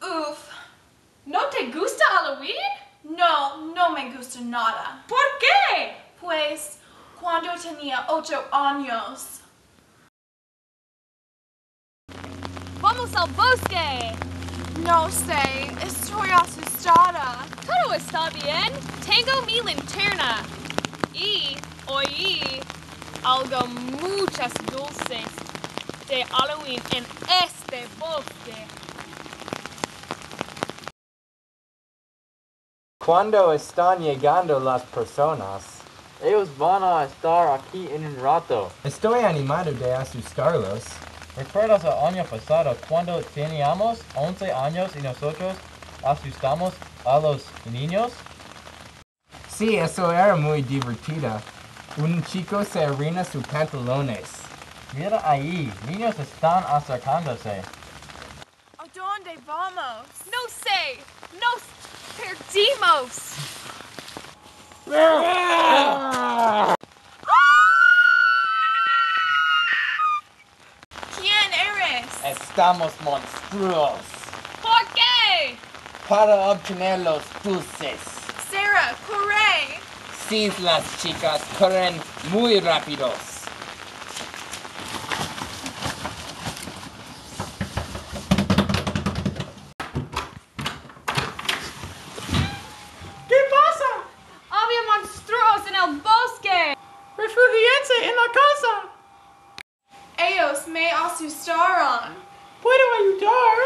Uf. ¿No te gusta Halloween? No, no me gusta nada. ¿Por qué? Pues, cuando tenía 8 años. Vamos al bosque. No sé, estoy asustada. Todo está bien. Tengo mi linterna. Y oí algo muchas dulces de Halloween en este bosque. ¿Cuándo están llegando las personas? Ellos van a estar aquí en un rato. Estoy animado de asustarlos. ¿Recuerdas el año pasado cuando teníamos 11 años y nosotros asustamos a los niños? Sí, eso era muy divertido. Un chico se arruina sus pantalones. Mira ahí, niños están acercándose. ¿A dónde vamos? No sé. Nos perdimos. ¿Quién eres? Estamos monstruos. ¿Por qué? Para obtener los dulces. Sarah, corre. Sí, las chicas corren muy rápidos. ¿Qué pasa? Había monstruos en el bosque. Refugíense en la casa. Ellos me asustaron. ¿Puedo ayudar?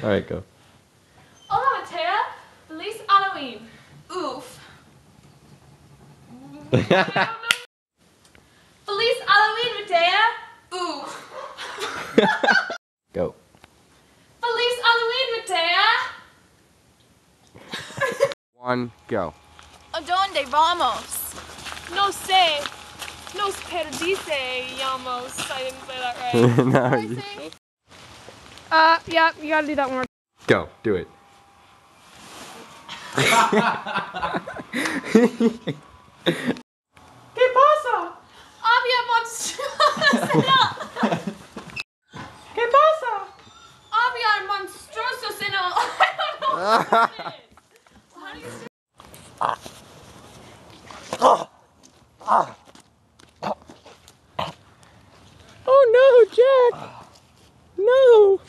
All right, go. Hola, Matea. Feliz Halloween. Uf. Feliz Halloween, Matea. Uf. Go. Feliz Halloween, Matea. 1, go. ¿A dónde vamos? No sé. Nos perdíamos. I didn't say that right. No, you... Yeah, you gotta do that one more. Go, do it. ¿Qué pasa? Había monstruos. ¿Qué pasa? Había monstruosos en el... I don't know what it is. How do you say... Oh no, Jack! No!